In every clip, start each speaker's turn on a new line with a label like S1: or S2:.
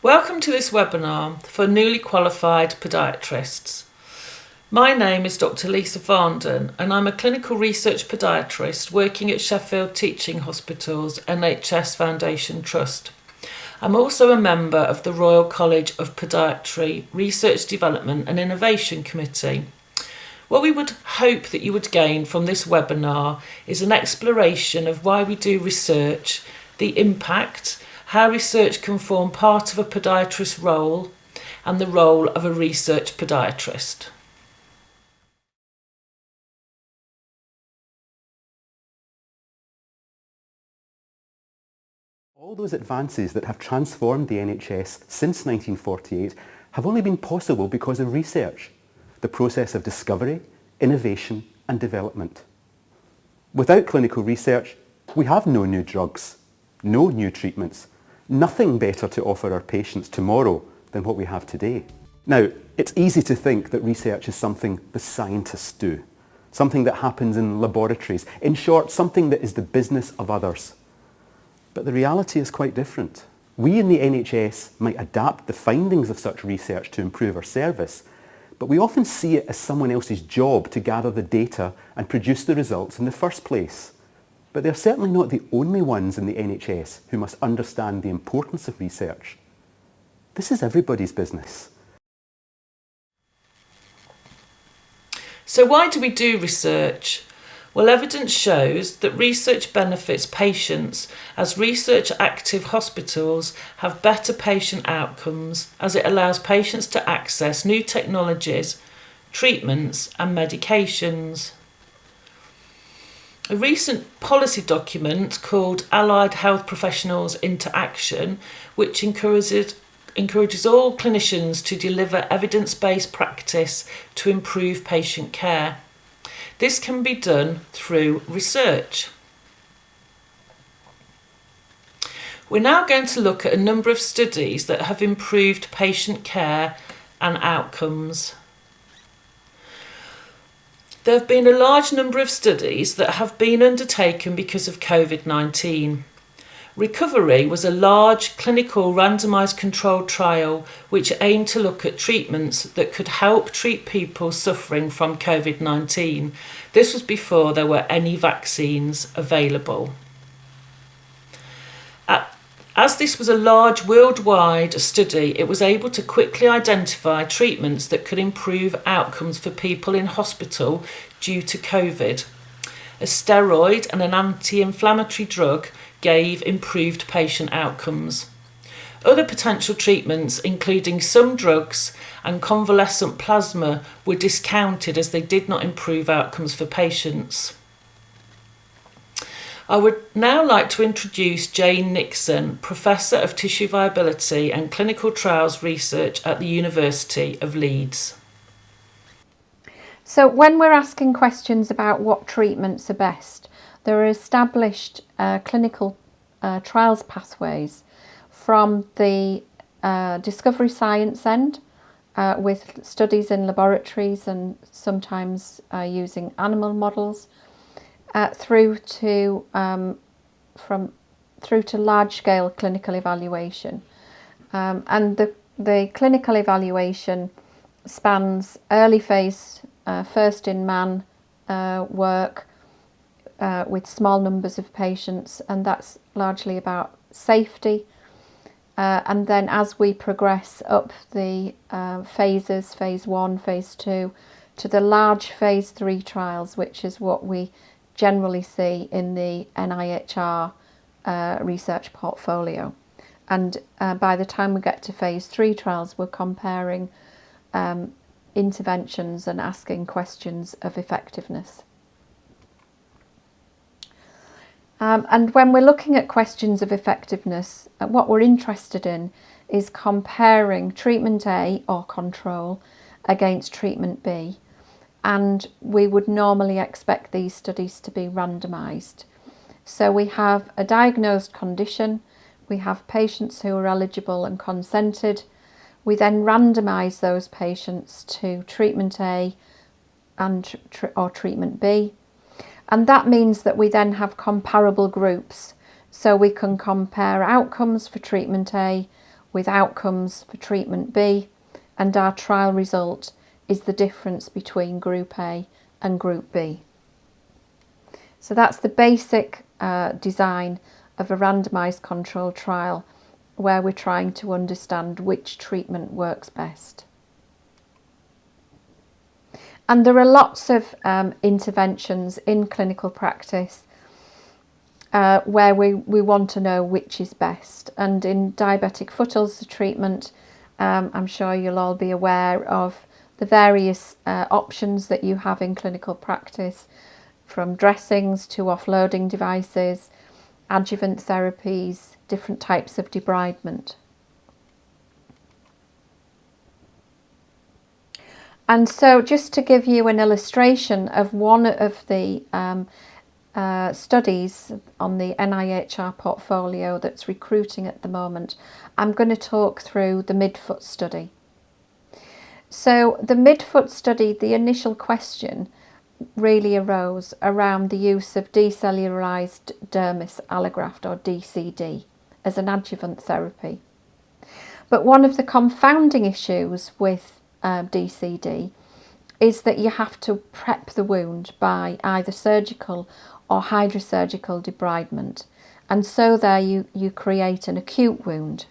S1: Welcome to this webinar for newly qualified podiatrists. My name is Dr Lisa Farndon and I'm a clinical research podiatrist working at Sheffield Teaching Hospital's NHS Foundation Trust. I'm also a member of the Royal College of Podiatry Research Development and Innovation Committee. What we would hope that you would gain from this webinar is an exploration of why we do research, the impact, how research can form part of a podiatrist's role, and the role of a research podiatrist.
S2: All those advances that have transformed the NHS since 1948 have only been possible because of research, the process of discovery, innovation and development. Without clinical research, we have no new drugs, no new treatments, nothing better to offer our patients tomorrow than what we have today. Now, it's easy to think that research is something the scientists do, something that happens in laboratories, in short, something that is the business of others. But the reality is quite different. We in the NHS might adapt the findings of such research to improve our service, but we often see it as someone else's job to gather the data and produce the results in the first place. But they're certainly not the only ones in the NHS who must understand the importance of research. This is everybody's business.
S1: So why do we do research? Well, evidence shows that research benefits patients as research-active hospitals have better patient outcomes as it allows patients to access new technologies, treatments and medications. A recent policy document called Allied Health Professionals into Action, which encourages all clinicians to deliver evidence-based practice to improve patient care. This can be done through research. We're now going to look at a number of studies that have improved patient care and outcomes. There have been a large number of studies that have been undertaken because of COVID-19. Recovery was a large clinical randomized controlled trial which aimed to look at treatments that could help treat people suffering from COVID-19. This was before there were any vaccines available. As this was a large worldwide study, it was able to quickly identify treatments that could improve outcomes for people in hospital due to COVID. A steroid and an anti-inflammatory drug gave improved patient outcomes. Other potential treatments, including some drugs and convalescent plasma, were discounted as they did not improve outcomes for patients. I would now like to introduce Jane Nixon, Professor of Tissue Viability and Clinical Trials Research at the University of Leeds.
S3: So when we're asking questions about what treatments are best, there are established clinical trials pathways from the discovery science end with studies in laboratories and sometimes using animal models, through to large-scale clinical evaluation, and the clinical evaluation spans early phase, first-in-man work with small numbers of patients, and that's largely about safety. And then as we progress up the phases, phase 1, phase 2, to the large phase 3 trials, which is what we generally see in the NIHR Research Portfolio. And by the time we get to phase 3 trials, we're comparing interventions and asking questions of effectiveness. And when we're looking at questions of effectiveness, what we're interested in is comparing treatment A or control against treatment B. And we would normally expect these studies to be randomized. So we have a diagnosed condition, we have patients who are eligible and consented. We then randomize those patients to treatment A or treatment B. And that means that we then have comparable groups. So we can compare outcomes for treatment A with outcomes for treatment B, and our trial result is the difference between Group A and Group B. So that's the basic design of a randomised controlled trial, where we're trying to understand which treatment works best. And there are lots of interventions in clinical practice where we want to know which is best. And in diabetic foot ulcer treatment, I'm sure you'll all be aware of the various options that you have in clinical practice, from dressings to offloading devices, adjuvant therapies, different types of debridement. And so just to give you an illustration of one of the studies on the NIHR portfolio that's recruiting at the moment, I'm going to talk through the Midfoot study. So the Midfoot study, the initial question really arose around the use of decellularized dermis allograft, or DCD, as an adjuvant therapy. But one of the confounding issues with DCD is that you have to prep the wound by either surgical or hydrosurgical debridement, and so there you create an acute wound.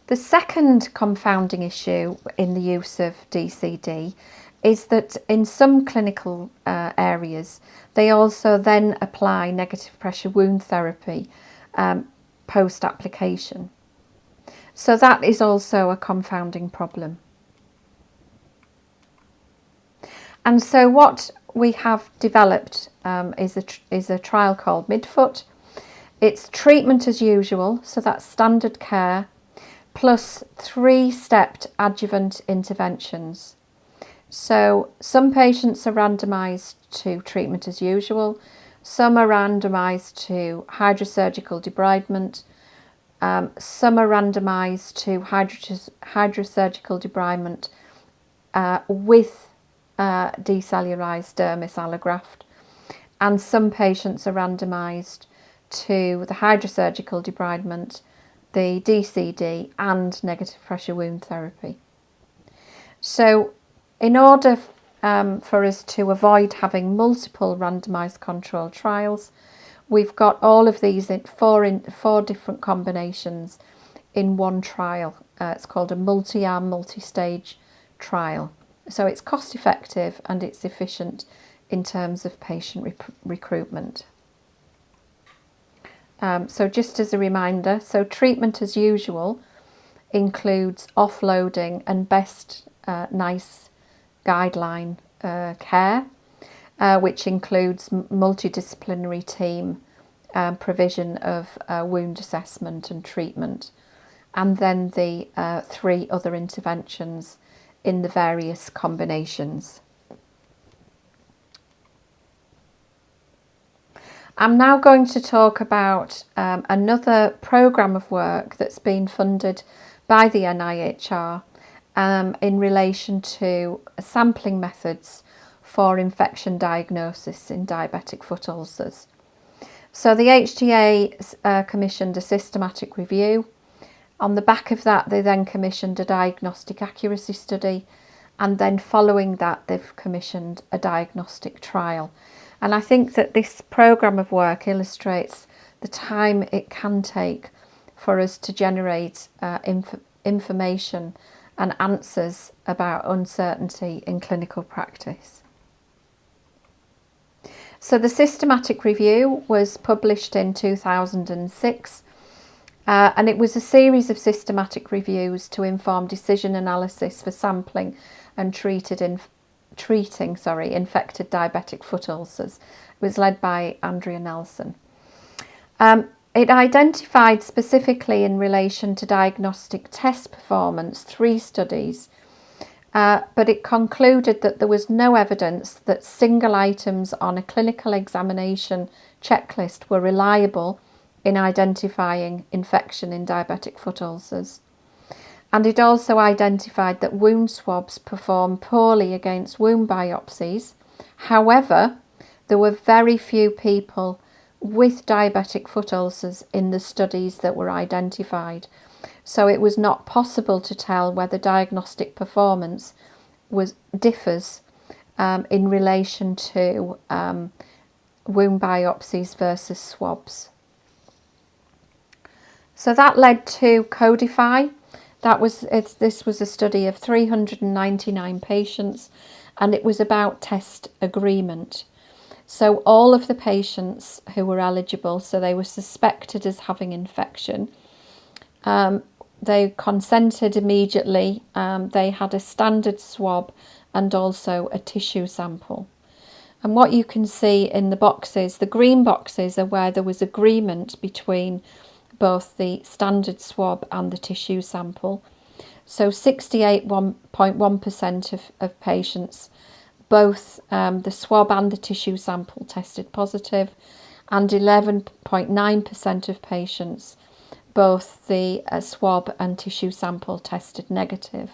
S3: The second confounding issue in the use of DCD is that in some clinical areas they also then apply negative pressure wound therapy post-application. So that is also a confounding problem. And so what we have developed is a trial called Midfoot. It's treatment as usual, so that's standard care, plus 3-stepped adjuvant interventions. So some patients are randomised to treatment as usual, some are randomised to hydrosurgical debridement, some are randomised to hydrosurgical debridement with decellularized dermis allograft, and some patients are randomised to the hydrosurgical debridement, the DCD and negative pressure wound therapy. So in order for us to avoid having multiple randomised controlled trials, we've got all of these in four different combinations in one trial. It's called a multi-arm, multi-stage trial. So it's cost effective and it's efficient in terms of patient recruitment. So just as a reminder, so treatment as usual includes offloading and best NICE guideline care, which includes multidisciplinary team provision of wound assessment and treatment, and then the 3 other interventions in the various combinations. I'm now going to talk about another programme of work that's been funded by the NIHR in relation to sampling methods for infection diagnosis in diabetic foot ulcers. So the HTA commissioned a systematic review. On the back of that, they then commissioned a diagnostic accuracy study, and then following that they've commissioned a diagnostic trial. And I think that this programme of work illustrates the time it can take for us to generate information and answers about uncertainty in clinical practice. So the systematic review was published in 2006, and it was a series of systematic reviews to inform decision analysis for sampling and treating infected diabetic foot ulcers. It was led by Andrea Nelson. It identified specifically in relation to diagnostic test performance 3 studies, but it concluded that there was no evidence that single items on a clinical examination checklist were reliable in identifying infection in diabetic foot ulcers. And it also identified that wound swabs perform poorly against wound biopsies. However, there were very few people with diabetic foot ulcers in the studies that were identified. So it was not possible to tell whether diagnostic performance differs in relation to wound biopsies versus swabs. So that led to Codify. This was a study of 399 patients, and it was about test agreement. So all of the patients who were eligible, so they were suspected as having infection, they consented immediately. They had a standard swab and also a tissue sample. And what you can see in the boxes, the green boxes, are where there was agreement between both the standard swab and the tissue sample. So 68.1% of patients, both the swab and the tissue sample tested positive, and 11.9% of patients, both the swab and tissue sample tested negative.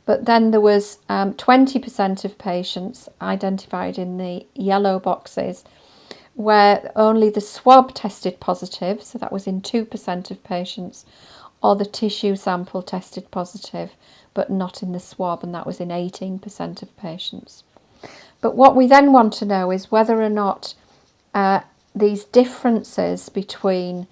S3: But then there was 20% of patients identified in the yellow boxes where only the swab tested positive, so that was in 2% of patients, or the tissue sample tested positive, but not in the swab, and that was in 18% of patients. But what we then want to know is whether or not these differences between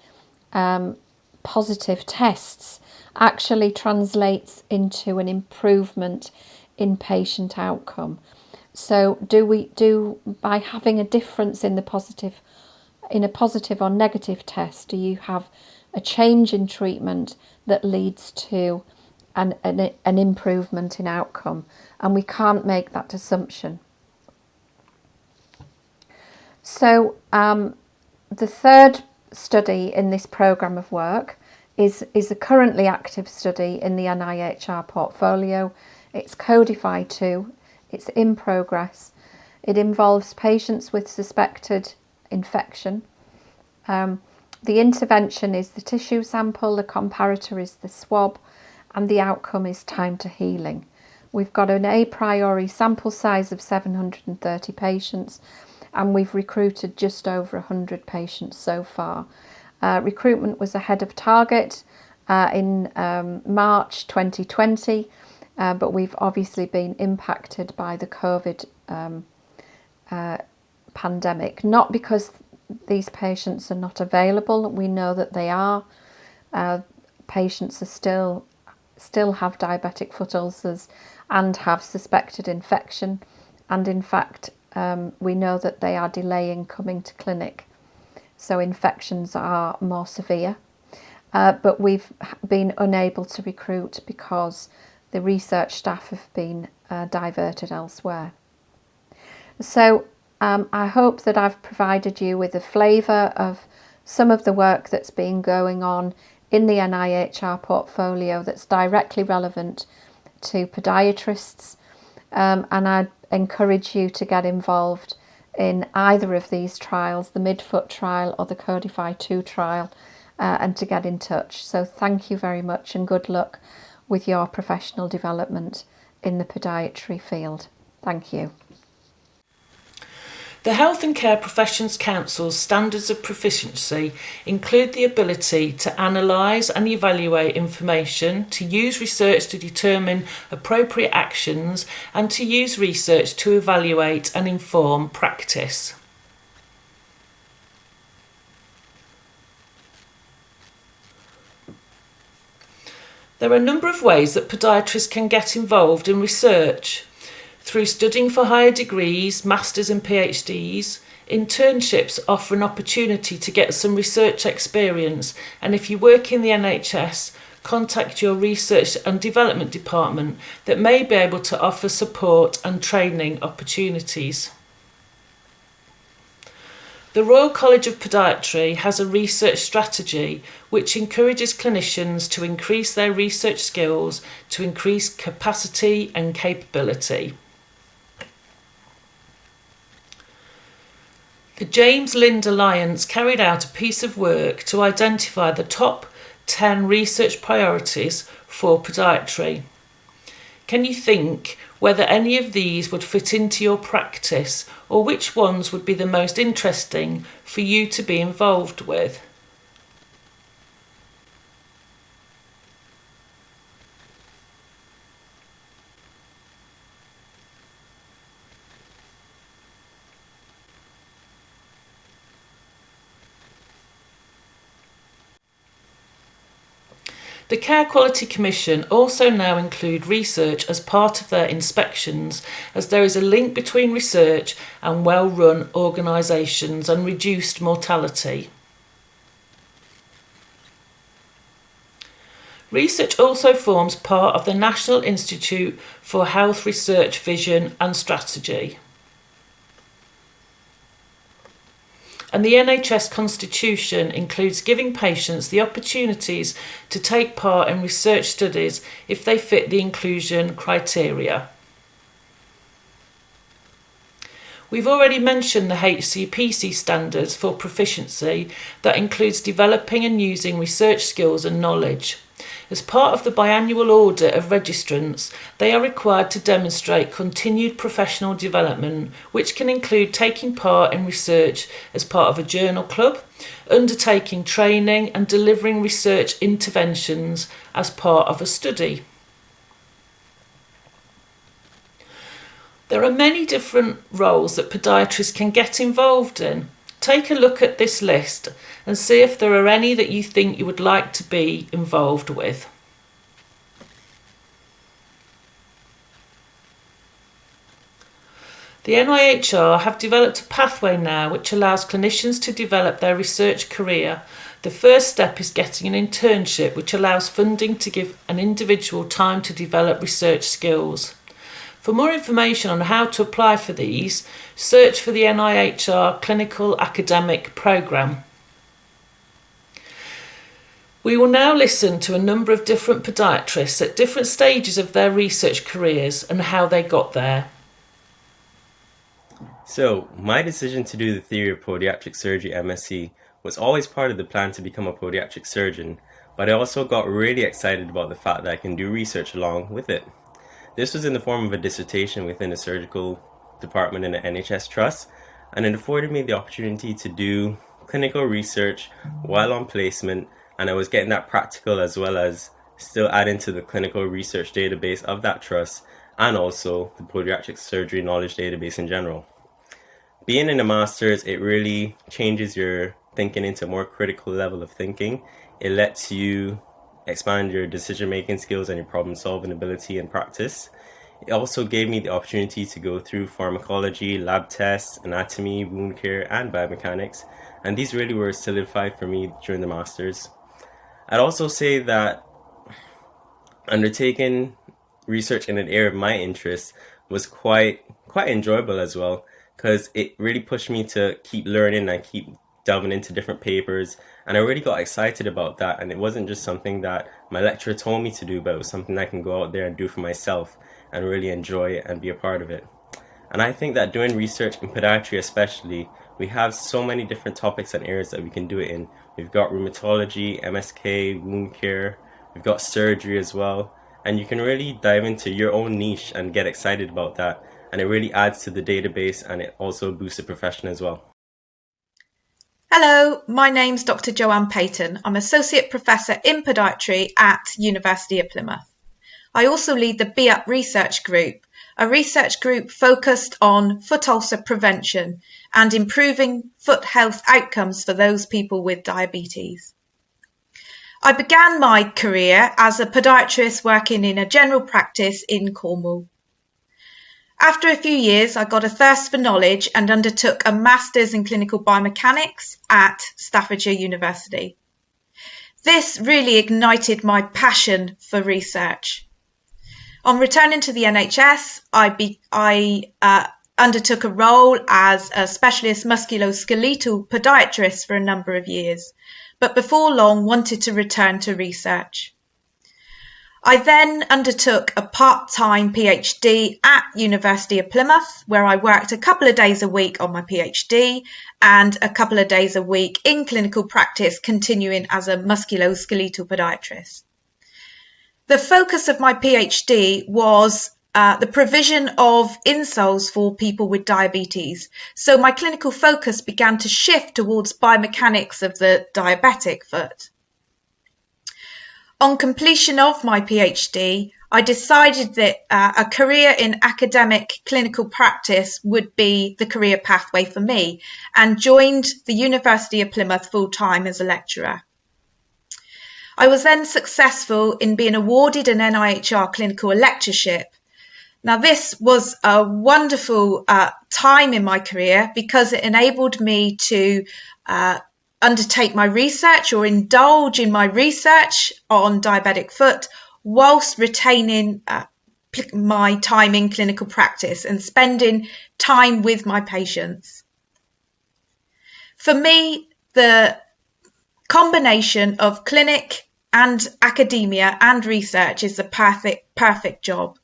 S3: positive tests actually translates into an improvement in patient outcome. So by having a difference in a positive or negative test, do you have a change in treatment that leads to an improvement in outcome? And we can't make that assumption. So the third study in this programme of work is a currently active study in the NIHR Portfolio. It's Codify 2. It's in progress. It involves patients with suspected infection. The intervention is the tissue sample, the comparator is the swab, and the outcome is time to healing. We've got an a priori sample size of 730 patients, and we've recruited just over 100 patients so far. Recruitment was ahead of target in March 2020, but we've obviously been impacted by the COVID pandemic, not because these patients are not available. We know that they are. Patients are still have diabetic foot ulcers and have suspected infection, and in fact we know that they are delaying coming to clinic, so infections are more severe, but we've been unable to recruit because the research staff have been diverted elsewhere. So I hope that I've provided you with a flavour of some of the work that's been going on in the NIHR portfolio that's directly relevant to podiatrists, and I encourage you to get involved in either of these trials, the Midfoot trial or the Codify 2 trial, and to get in touch. So thank you very much and good luck with your professional development in the podiatry field. Thank you.
S1: The Health and Care Professions Council's standards of proficiency include the ability to analyse and evaluate information, to use research to determine appropriate actions, and to use research to evaluate and inform practice. There are a number of ways that podiatrists can get involved in research. Through studying for higher degrees, masters and PhDs, internships offer an opportunity to get some research experience, and if you work in the NHS, contact your research and development department that may be able to offer support and training opportunities. The Royal College of Podiatry has a research strategy which encourages clinicians to increase their research skills to increase capacity and capability. The James Lind Alliance carried out a piece of work to identify the top 10 research priorities for podiatry. Can you think whether any of these would fit into your practice, or which ones would be the most interesting for you to be involved with? The Care Quality Commission also now include research as part of their inspections, as there is a link between research and well-run organisations and reduced mortality. Research also forms part of the National Institute for Health Research Vision and Strategy. And the NHS Constitution includes giving patients the opportunities to take part in research studies if they fit the inclusion criteria. We've already mentioned the HCPC standards for proficiency that includes developing and using research skills and knowledge. As part of the biannual audit of registrants, they are required to demonstrate continued professional development, which can include taking part in research as part of a journal club, undertaking training and delivering research interventions as part of a study. There are many different roles that podiatrists can get involved in. Take a look at this list and see if there are any that you think you would like to be involved with. The NIHR have developed a pathway now which allows clinicians to develop their research career. The first step is getting an internship, which allows funding to give an individual time to develop research skills. For more information on how to apply for these, search for the NIHR Clinical Academic Programme. We will now listen to a number of different podiatrists at different stages of their research careers and how they got there.
S4: So, my decision to do the Theory of Podiatric Surgery MSc was always part of the plan to become a podiatric surgeon, but I also got really excited about the fact that I can do research along with it. This was in the form of a dissertation within a surgical department in the NHS Trust, and it afforded me the opportunity to do clinical research while on placement, and I was getting that practical as well as still adding to the clinical research database of that trust and also the podiatric surgery knowledge database in general. Being in a master's, it really changes your thinking into a more critical level of thinking. It lets you expand your decision-making skills and your problem-solving ability in practice. It also gave me the opportunity to go through pharmacology, lab tests, anatomy, wound care, and biomechanics, and these really were solidified for me during the master's. I'd also say that undertaking research in an area of my interest was quite enjoyable as well, because it really pushed me to keep learning and keep delving into different papers, and I really got excited about that. And it wasn't just something that my lecturer told me to do, but it was something I can go out there and do for myself and really enjoy it and be a part of it. And I think that doing research in podiatry especially, we have so many different topics and areas that we can do it in. We've got rheumatology, MSK, wound care, we've got surgery as well, and you can really dive into your own niche and get excited about that, and it really adds to the database, and it also boosts the profession as well.
S5: Hello, my name's Dr Joanne Payne. I'm Associate Professor in Podiatry at University of Plymouth. I also lead the BUP Research Group, a research group focused on foot ulcer prevention and improving foot health outcomes for those people with diabetes. I began my career as a podiatrist working in a general practice in Cornwall. After a few years, I got a thirst for knowledge and undertook a Master's in Clinical Biomechanics at Staffordshire University. This really ignited my passion for research. On returning to the NHS, I undertook a role as a specialist musculoskeletal podiatrist for a number of years, but before long wanted to return to research. I then undertook a part-time PhD at University of Plymouth, where I worked a couple of days a week on my PhD and a couple of days a week in clinical practice, continuing as a musculoskeletal podiatrist. The focus of my PhD was the provision of insoles for people with diabetes. So my clinical focus began to shift towards biomechanics of the diabetic foot. On completion of my PhD, I decided that a career in academic clinical practice would be the career pathway for me, and joined the University of Plymouth full-time as a lecturer. I was then successful in being awarded an NIHR clinical lectureship. Now, this was a wonderful time in my career because it enabled me to undertake my research or indulge in my research on diabetic foot whilst retaining my time in clinical practice and spending time with my patients. For me, the combination of clinic and academia and research is the perfect job.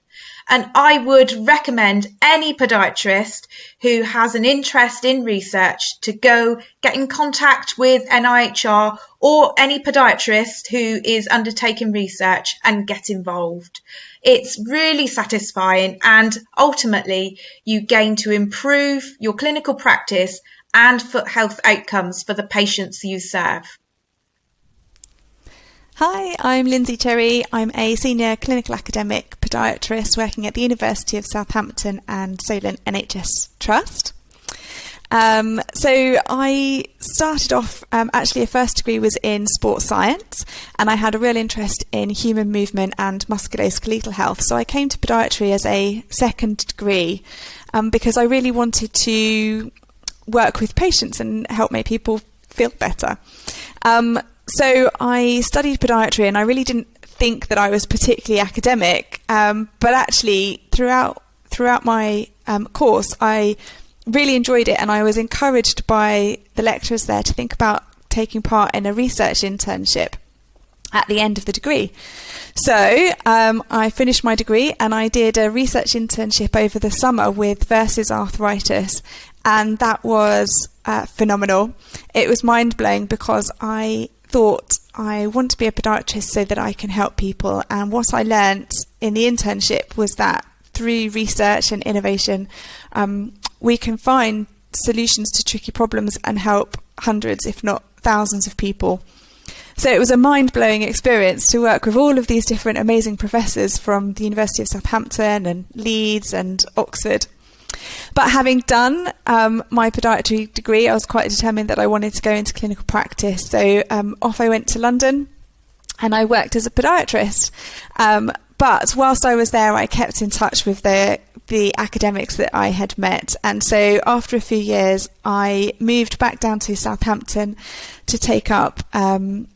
S5: And I would recommend any podiatrist who has an interest in research to go get in contact with NIHR or any podiatrist who is undertaking research and get involved. It's really satisfying, and ultimately you gain to improve your clinical practice and foot health outcomes for the patients you serve.
S6: Hi, I'm Lindsay Terry. I'm a senior clinical academic podiatrist working at the University of Southampton and Solent NHS Trust. So I started off, actually a first degree was in sports science, and I had a real interest in human movement and musculoskeletal health. So I came to podiatry as a second degree because I really wanted to work with patients and help make people feel better. So I studied podiatry, and I really didn't think that I was particularly academic, but actually throughout my course I really enjoyed it, and I was encouraged by the lecturers there to think about taking part in a research internship at the end of the degree. So I finished my degree and I did a research internship over the summer with Versus Arthritis, and that was phenomenal. It was mind-blowing because I thought I want to be a podiatrist so that I can help people, and what I learnt in the internship was that through research and innovation we can find solutions to tricky problems and help hundreds if not thousands of people. So it was a mind-blowing experience to work with all of these different amazing professors from the University of Southampton and Leeds and Oxford. But having done my podiatry degree, I was quite determined that I wanted to go into clinical practice. So off I went to London and I worked as a podiatrist. But whilst I was there, I kept in touch with the academics that I had met. And so after a few years, I moved back down to Southampton to take up an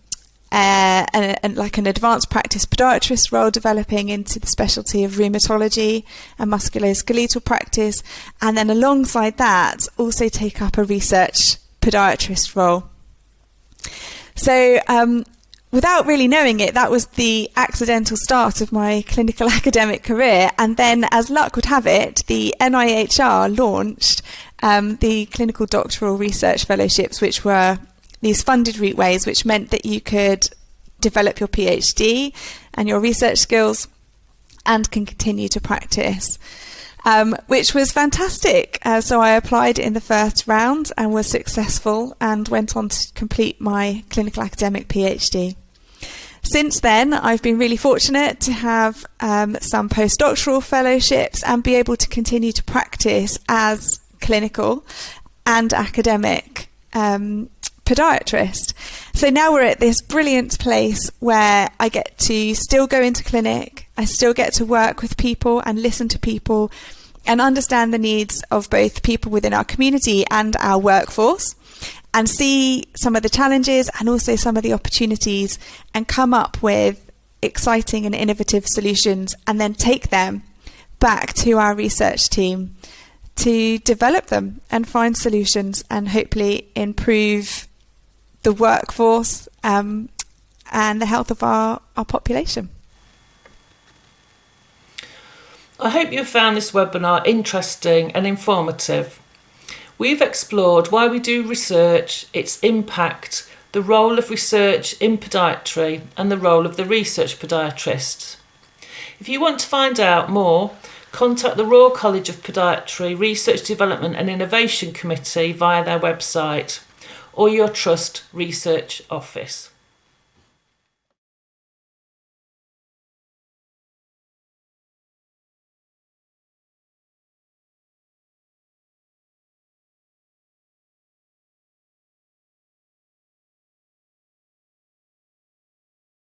S6: advanced practice podiatrist role, developing into the specialty of rheumatology and musculoskeletal practice, and then alongside that also take up a research podiatrist role. So without really knowing it, that was the accidental start of my clinical academic career. And then, as luck would have it, the NIHR launched the clinical doctoral research fellowships, which were these funded routeways, which meant that you could develop your PhD and your research skills and can continue to practice, which was fantastic. So I applied in the first round and was successful and went on to complete my clinical academic PhD. Since then, I've been really fortunate to have some postdoctoral fellowships and be able to continue to practice as clinical and academic podiatrist. So now we're at this brilliant place where I get to still go into clinic, I still get to work with people and listen to people and understand the needs of both people within our community and our workforce, and see some of the challenges and also some of the opportunities and come up with exciting and innovative solutions, and then take them back to our research team to develop them and find solutions and hopefully improve the workforce and the health of our population.
S1: I hope you found this webinar interesting and informative. We've explored why we do research, its impact, the role of research in podiatry and the role of the research podiatrist. If you want to find out more, contact the Royal College of Podiatry Research Development and Innovation Committee via their website or your Trust Research Office.